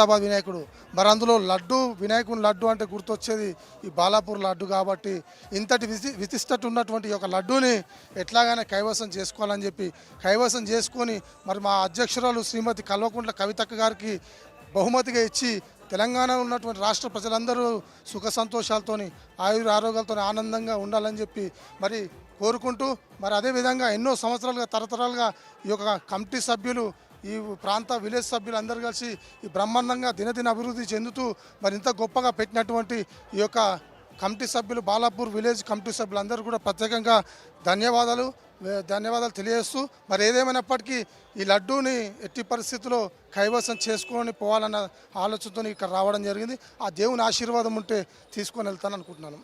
ఖైరతాబాద్ వినాయకుడు. మరి అందులో లడ్డు, వినాయకుని లడ్డు అంటే గుర్తొచ్చేది ఈ బాలాపూర్ లడ్డు. కాబట్టి ఇంతటి విశిష్టత ఉన్నటువంటి ఈ యొక్క లడ్డూని ఎట్లాగైనా కైవసం చేసుకోవాలని చెప్పి కైవసం చేసుకొని మరి మా అధ్యక్షురాలు శ్రీమతి కల్వకుంట్ల కవితక్క గారికి బహుమతిగా ఇచ్చి తెలంగాణలో ఉన్నటువంటి రాష్ట్ర ప్రజలందరూ సుఖ సంతోషాలతోని ఆరోగ్యాలతో ఆనందంగా ఉండాలని చెప్పి మరి కోరుకుంటూ, మరి అదేవిధంగా ఎన్నో సంవత్సరాలుగా తరతరాలుగా ఈ యొక్క కమిటీ సభ్యులు, ఈ ప్రాంత విలేజ్ సభ్యులు అందరూ కలిసి ఈ బ్రహ్మాండంగా దినదిన అభివృద్ధి చెందుతూ మరి ఇంత గొప్పగా పెట్టినటువంటి ఈ యొక్క కమిటీ సభ్యులు, బాలాపూర్ విలేజ్ కమిటీ సభ్యులందరూ కూడా ప్రత్యేకంగా ధన్యవాదాలు తెలియజేస్తూ, మరి ఏదేమైనప్పటికీ ఈ లడ్డూని ఎట్టి పరిస్థితుల్లో కైవసం చేసుకొని పోవాలన్న ఆలోచనతో ఇక్కడ రావడం జరిగింది. ఆ దేవుని ఆశీర్వాదం ఉంటే తీసుకొని వెళ్తాను అనుకుంటున్నాను.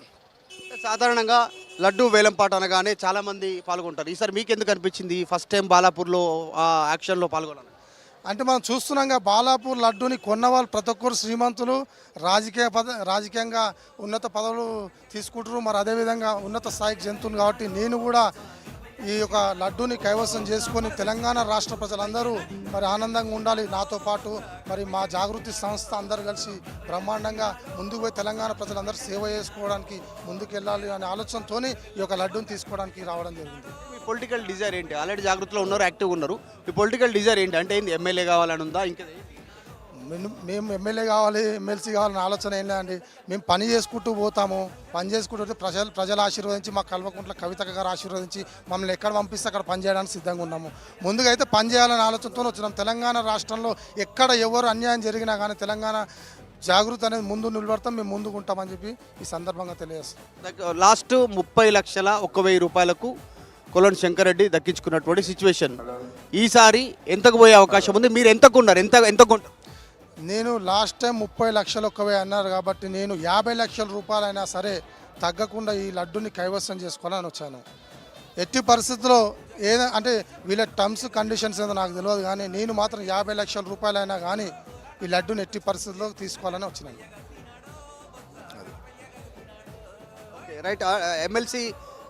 సాధారణంగా లడ్డు వేలంపాట అనగానే చాలామంది పాల్గొంటారు. ఈసారి మీకు ఎందుకు అనిపించింది ఫస్ట్ టైం బాలాపూర్లో యాక్షన్లో పాల్గొనాలి? అంటే మనం చూస్తున్నాంగా బాలాపూర్ లడ్డూని కొన్న వాళ్ళు ప్రతి ఒక్కరు శ్రీమంతులు, రాజకీయంగా ఉన్నత పదవులు తీసుకుంటారు. మరి అదేవిధంగా ఉన్నత స్థాయికి చెందుతుంది. కాబట్టి నేను కూడా ఈ యొక్క లడ్డూని కైవసం చేసుకొని తెలంగాణ రాష్ట్ర ప్రజలందరూ మరి ఆనందంగా ఉండాలి. నాతో పాటు మరి మా జాగృతి సంస్థ అందరూ కలిసి బ్రహ్మాండంగా ముందుకు పోయి తెలంగాణ ప్రజలందరూ సేవ చేసుకోవడానికి ముందుకు వెళ్ళాలి అనే ఆలోచనతో ఈ యొక్క లడ్డూని తీసుకోవడానికి రావడం జరిగింది. మీ పొలిటికల్ డిజైర్ ఏంటి? ఆల్రెడీ జాగృతిలో ఉన్నారు, యాక్టివ్గా ఉన్నారు. మీ పొలిటికల్ డిజైర్ ఏంటి? అంటే ఏంది, ఎమ్మెల్యే కావాలని ఉందా? ఇంకా మేము ఎమ్మెల్యే కావాలి, ఎమ్మెల్సీ కావాలని ఆలోచన ఏం లేదండి. మేము పని చేసుకుంటూ పోతాము. పని చేసుకుంటూ ప్రజలు ఆశీర్వదించి, మా కల్వకుంట్ల కవితక్క గారు ఆశీర్వదించి మమ్మల్ని ఎక్కడ పంపిస్తే అక్కడ పని చేయడానికి సిద్ధంగా ఉన్నాము. ముందుగా అయితే పని చేయాలనే ఆలోచనతో వచ్చినాం. తెలంగాణ రాష్ట్రంలో ఎక్కడ ఎవరు అన్యాయం జరిగినా కానీ తెలంగాణ జాగృతి అనేది ముందు నిలబడతాం, మేము ముందుకు ఉంటామని చెప్పి ఈ సందర్భంగా తెలియజేస్తాం. లాస్ట్ 30,01,000 రూపాయలకు కొలను శంకర్ రెడ్డి దక్కించుకున్నటువంటి సిచ్యువేషన్ ఈసారి ఎంతకు పోయే అవకాశం ఉంది? మీరు ఎంతకు ఉన్నారు? ఎంత కొంటారు? నేను లాస్ట్ టైం 30 లక్షలు ఒక్కవే అన్నారు కాబట్టి నేను 50 లక్షల రూపాయలైనా సరే తగ్గకుండా ఈ లడ్డుని కైవసం చేసుకోవాలని వచ్చాను. ఎట్టి పరిస్థితుల్లో అంటే వీళ్ళ టర్మ్స్ కండిషన్స్ ఏదో నాకు తెలియదు, కానీ నేను మాత్రం 50 లక్షల రూపాయలైనా కానీ ఈ లడ్డుని ఎట్టి పరిస్థితుల్లో తీసుకోవాలని వచ్చినాను. రైట్. ఎమ్మెల్సీ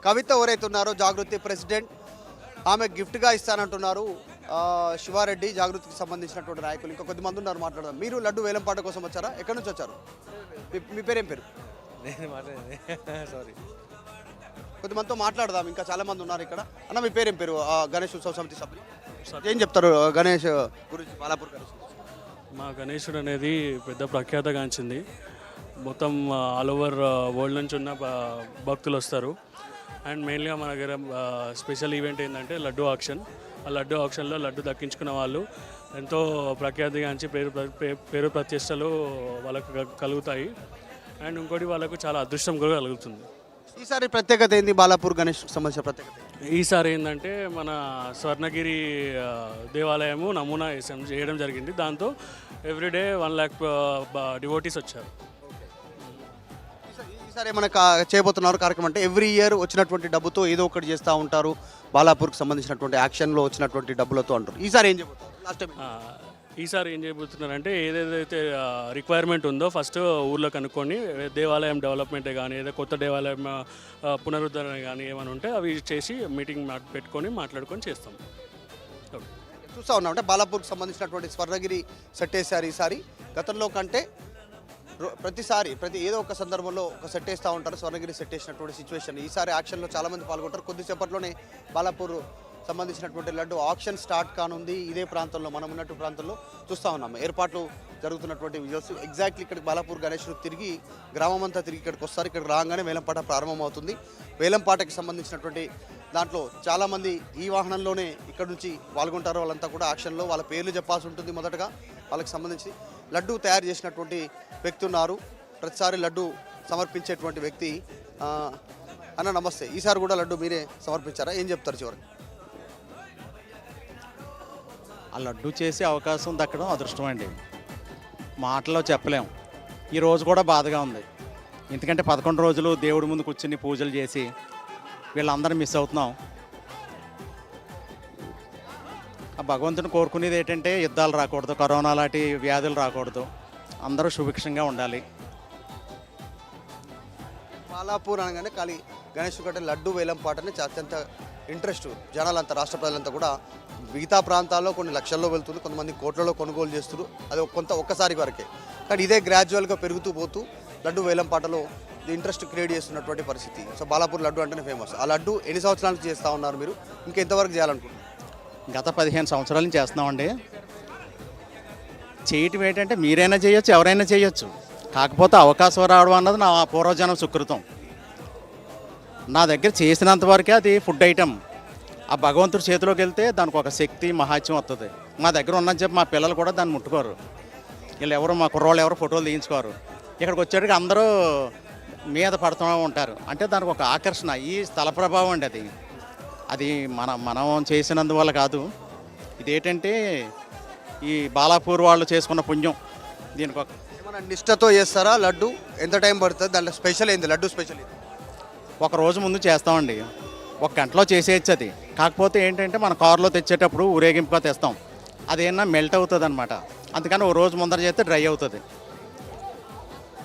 కవిత ఎవరైతే ఉన్నారో జాగృతి ప్రెసిడెంట్, ఆమె గిఫ్ట్గా ఇస్తానంటున్నారు. శివారెడ్డి జాగృతికి సంబంధించినటువంటి నాయకులు ఇంకా కొద్దిమంది ఉన్నారు, మాట్లాడదాం. మీరు లడ్డు వేలంపాట కోసం వచ్చారా? ఎక్కడి నుంచి వచ్చారు? మీ పేరేం పేరు? సారీ, కొద్దిమందితో మాట్లాడదాం, ఇంకా చాలా మంది ఉన్నారు ఇక్కడ. అన్న మీ పేరేం పేరు? గణేష్ ఉత్సవ సమితి సభ్యులు ఏం చెప్తారు గణేష్ గురించి? బాలాపూర్ గణేష్. మా గణేశుడు అనేది పెద్ద ప్రఖ్యాతగాంచింది. మొత్తం ఆల్ ఓవర్ వరల్డ్ నుంచి ఉన్న భక్తులు వస్తారు. అండ్ మెయిన్గా మన దగ్గర స్పెషల్ ఈవెంట్ ఏంటంటే లడ్డు ఆక్షన్. ఆ లడ్డు ఆక్షన్లో లడ్డు దక్కించుకున్న వాళ్ళు ఎంతో ప్రఖ్యాతిగాంచి పేరు ప్రతిష్టలు వాళ్ళకు కలుగుతాయి. అండ్ ఇంకోటి వాళ్ళకు చాలా అదృష్టం కూడా కలుగుతుంది. ఈసారి ప్రత్యేకత ఏంది? బాలాపూర్ గణేష్ సంబంధించిన ప్రత్యేకత ఈసారి ఏంటంటే మన స్వర్ణగిరి దేవాలయము నమూనా చేయడం జరిగింది. దాంతో ఎవ్రీడే 1 lakh డివోటీస్ వచ్చారు. ఈసారి ఏమైనా చేయబోతున్నారు కార్యక్రమం? అంటే ఎవ్రీ ఇయర్ వచ్చినటువంటి డబ్బుతో ఏదో ఒకటి చేస్తూ ఉంటారు, బాలాపూర్కి సంబంధించినటువంటి యాక్షన్లో వచ్చినటువంటి డబ్బులతో అంటారు. ఈసారి ఏం చేయబోతున్నారు? లాస్ట్ టైం ఈసారి ఏం చేయబోతున్నారంటే ఏదైతే రిక్వైర్మెంట్ ఉందో ఫస్ట్ ఊర్లో కనుక్కొని దేవాలయం డెవలప్మెంటే కానీ ఏదో కొత్త దేవాలయం పునరుద్ధరణ కానీ ఏమైనా ఉంటే అవి చేసి మీటింగ్ పెట్టుకొని మాట్లాడుకొని చేస్తాం. చూస్తూ ఉన్నాం అంటే బాలాపూర్కి సంబంధించినటువంటి స్వర్ణగిరి సెట్ వేశారు. ఈసారి గతంలో కంటే ప్రతి ఏదో ఒక సందర్భంలో ఒక సెట్ వేస్తూ ఉంటారు. స్వర్ణగిరి సెట్ వేసినటువంటి సిచ్యువేషన్ ఈసారి యాక్షన్లో చాలామంది పాల్గొంటారు. కొద్దిసేపట్లోనే బాలాపూర్ సంబంధించినటువంటి లడ్డు ఆక్షన్ స్టార్ట్ కానుంది. ఇదే ప్రాంతంలో, మనం ఉన్నట్టు ప్రాంతంలో చూస్తూ ఉన్నాం ఏర్పాట్లు జరుగుతున్నటువంటి విజువల్స్. ఎగ్జాక్ట్లీ ఇక్కడికి బాలాపూర్ గణేష్ తిరిగి గ్రామం అంతా తిరిగి ఇక్కడికి వస్తారు. ఇక్కడికి రాగానే వేలంపాట ప్రారంభమవుతుంది. వేలంపాటకి సంబంధించినటువంటి దాంట్లో చాలామంది ఈ వాహనంలోనే ఇక్కడ నుంచి పాల్గొంటారు. వాళ్ళంతా కూడా యాక్షన్లో వాళ్ళ పేర్లు చెప్పాల్సి ఉంటుంది. మొదటగా వాళ్ళకి సంబంధించి లడ్డు తయారు చేసినటువంటి వ్యక్తి ఉన్నారు, ప్రతిసారి లడ్డు సమర్పించేటువంటి వ్యక్తి. అన్న నమస్తే, ఈసారి కూడా లడ్డు మీరే సమర్పించారా? ఏం చెప్తారు చివరికి? ఆ లడ్డు చేసే అవకాశం దక్కడం అదృష్టం అండి, మాటల్లో చెప్పలేం. ఈ రోజు కూడా బాధగా ఉంది, ఎందుకంటే 11 రోజులు దేవుడి ముందు కూర్చుని పూజలు చేసి వీళ్ళందరం మిస్ అవుతున్నాం. ఆ భగవంతుని కోరుకునేది ఏంటంటే యుద్ధాలు రాకూడదు, కరోనా లాంటి వ్యాధులు రాకూడదు, అందరూ సుభిక్షంగా ఉండాలి. బాలాపూర్ అనగానే ఖాళీ గణేష్ కంటే లడ్డు వేలం పాటని అత్యంత ఇంట్రెస్ట్ జనాలంతా, రాష్ట్ర ప్రజలంతా కూడా మిగతా ప్రాంతాల్లో కొన్ని లక్షల్లో వెళ్తుంది, కొంతమంది కోట్లలో కొనుగోలు చేస్తారు, అది ఒక్కసారి వరకే. కానీ ఇదే గ్రాడ్యువల్గా పెరుగుతూ పోతూ లడ్డు వేలం పాటలో ఇంట్రెస్ట్ క్రియేట్ చేస్తున్నటువంటి పరిస్థితి. సో బాలాపూర్ లడ్డు అంటేనే ఫేమస్. ఆ లడ్డు ఎన్ని సంవత్సరాల నుంచి చేస్తూ ఉన్నారు మీరు, ఇంకా ఎంతవరకు చేయాలనుకుంటున్నారు? గత 15 సంవత్సరాల నుంచి చేస్తున్నామండి. చేయటం ఏంటంటే మీరైనా చేయొచ్చు, ఎవరైనా చేయొచ్చు. కాకపోతే అవకాశం రావడం అన్నది నా పూర్వజన్మ సుకృతం. నా దగ్గర చేసినంత వరకే అది ఫుడ్ ఐటమ్. ఆ భగవంతుడి చేతిలోకి వెళ్తే దానికి ఒక శక్తి మహాత్యం వస్తుంది. మా దగ్గర ఉన్నని చెప్పి మా పిల్లలు కూడా దాన్ని ముట్టుకోరు. వీళ్ళు ఎవరు, మా కుర్రోళ్ళు ఎవరు ఫోటోలు తీయించుకోరు. ఇక్కడికి వచ్చేటికి అందరూ మీద పడుతూ ఉంటారు. అంటే దానికి ఒక ఆకర్షణ, ఈ స్థల ప్రభావం అండి. అది మనం చేసినందువల్ల కాదు. ఇదేంటంటే ఈ బాలాపూర్ వాళ్ళు చేసుకున్న పుణ్యం. దీనికి ఏమైనా నిష్టతో చేస్తారా లడ్డు? ఎంత టైం పడుతుంది? దాంట్లో స్పెషల్ ఏంది, లడ్డు స్పెషల్ ఏంది? ఒక రోజు ముందు చేస్తామండి. 1 గంటలో చేసేయచ్చు అది. కాకపోతే ఏంటంటే మన కారులో తెచ్చేటప్పుడు ఊరేగింపుగా తెస్తాం. అదేమన్నా మెల్ట్ అవుతుంది అనమాట. అందుకని ఓ రోజు ముందర చేస్తే డ్రై అవుతుంది.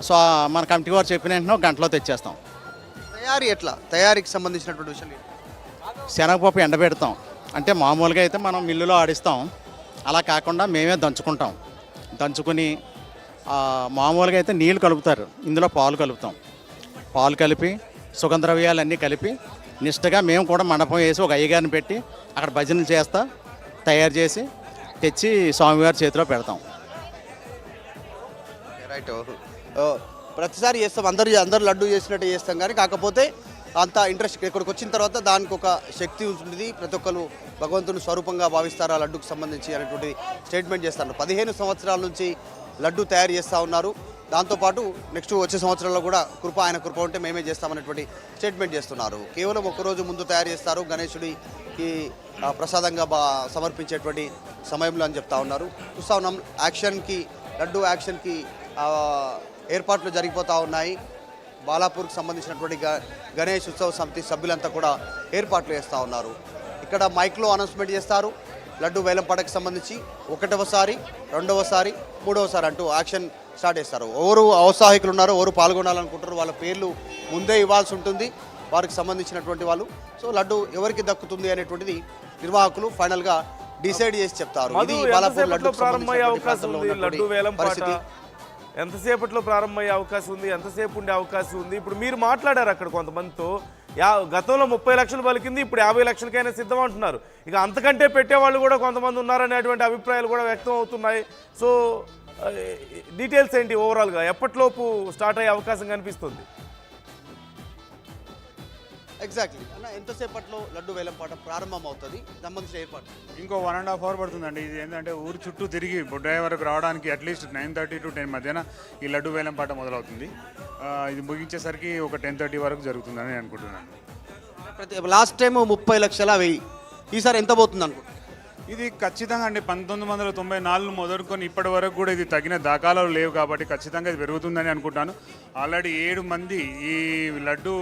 సో మన కమిటీ వారు చెప్పిన వెంటనే 1 గంటలో తెచ్చేస్తాం. తయారీ ఎట్లా? తయారీకి సంబంధించినటువంటి విషయాలు ఏంటి? శనగపప్పు ఎండబెడతాం. అంటే మామూలుగా అయితే మనం మిల్లులో ఆడిస్తాం. అలా కాకుండా మేమే దంచుకుంటాం. దంచుకుని మామూలుగా అయితే నీళ్ళు కలుపుతారు, ఇందులో పాలు కలుపుతాం. పాలు కలిపి సుగంధద్రవ్యాలన్నీ కలిపి నిష్టగా మేము కూడా మండపం వేసి ఒక అయ్యగారిని పెట్టి అక్కడ భజనలు చేస్తా తయారు చేసి తెచ్చి స్వామివారి చేతిలో పెడతాం. రైట్. ప్రతిసారి చేస్తాం, అందరు లడ్డు చేసినట్టు చేస్తాం. కానీ కాకపోతే అంత ఇంట్రెస్ట్ ఇక్కడికి వచ్చిన తర్వాత దానికి ఒక శక్తి ఉంటుంది. ప్రతి ఒక్కరు భగవంతుని స్వరూపంగా భావిస్తారు ఆ లడ్డుకు సంబంధించి అనేటువంటి స్టేట్మెంట్ చేస్తారు. 15 సంవత్సరాల నుంచి లడ్డు తయారు చేస్తూ ఉన్నారు. దాంతోపాటు నెక్స్ట్ వచ్చే సంవత్సరాల్లో కూడా ఆయన కృప ఉంటే మేమే చేస్తామనేటువంటి స్టేట్మెంట్ చేస్తున్నారు. కేవలం ఒక్కరోజు ముందు తయారు చేస్తారు, గణేశుడికి ప్రసాదంగా సమర్పించేటువంటి సమయంలో అని చెప్తా ఉన్నారు. చూస్తూ ఉన్నాం లడ్డు యాక్షన్కి ఏర్పాట్లు జరిగిపోతూ ఉన్నాయి. బాలాపూర్కి సంబంధించినటువంటి గణేష్ ఉత్సవ సమితి సభ్యులంతా కూడా ఏర్పాట్లు చేస్తూ ఉన్నారు. ఇక్కడ మైక్లో అనౌన్స్మెంట్ చేస్తారు. లడ్డు వేలంపాటకు సంబంధించి 1వసారి, 2వసారి, 3వసారి అంటూ యాక్షన్ స్టార్ట్ చేస్తారు. ఎవరు ఔత్సాహికులు ఉన్నారో, ఎవరు పాల్గొనాలనుకుంటారో వాళ్ళ పేర్లు ముందే ఇవ్వాల్సి ఉంటుంది వారికి సంబంధించినటువంటి వాళ్ళు. సో లడ్డు ఎవరికి దక్కుతుంది అనేటువంటిది నిర్వాహకులు ఫైనల్గా డిసైడ్ చేసి చెప్తారు. ఇది బాలాపూర్ లడ్డు ప్రారంభమయ్యే అవకాశం ఉంది. లడ్డు వేలంపాట ఎంతసేపట్లో ప్రారంభమయ్యే అవకాశం ఉంది, ఎంతసేపు ఉండే అవకాశం ఉంది? ఇప్పుడు మీరు మాట్లాడారు అక్కడ కొంతమందితో, గతంలో 30 లక్షలు పలికింది, ఇప్పుడు 50 లక్షలకైనా సిద్ధం అంటున్నారు. ఇక అంతకంటే పెట్టేవాళ్ళు కూడా కొంతమంది ఉన్నారనేటువంటి అభిప్రాయాలు కూడా వ్యక్తం అవుతున్నాయి. సో డీటెయిల్స్ ఏంటి ఓవరాల్గా? ఎప్పటిలోపు స్టార్ట్ అయ్యే అవకాశం కనిపిస్తుంది? ఎగ్జాక్ట్లీ అన్న, ఎంతసేపట్లో లడ్డు వేలంపాట ప్రారంభం అవుతుంది? సంబంధించిన ఏర్పాటు ఇంకో 1.5 అవర్ పడుతుందండి. ఇది ఏంటంటే ఊరు చుట్టూ తిరిగి బొడ్డాయి వరకు రావడానికి అట్లీస్ట్ 9:30 to 10 మధ్యన ఈ లడ్డు వేలంపాట మొదలవుతుంది. ఇది ముగించేసరికి ఒక 10:30 వరకు జరుగుతుందని నేను అనుకుంటున్నాను. లాస్ట్ టైం 30 లక్షల 1000, ఈసారి ఎంత పోతుంది అనుకుంటున్నాను? ఇది ఖచ్చితంగా అండి 1994 మొదలుకొని ఇప్పటి వరకు కూడా ఇది తగిన దాఖలాలు లేవు కాబట్టి ఖచ్చితంగా ఇది పెరుగుతుందని అనుకుంటాను. ఆల్రెడీ 7 మంది ఈ లడ్డు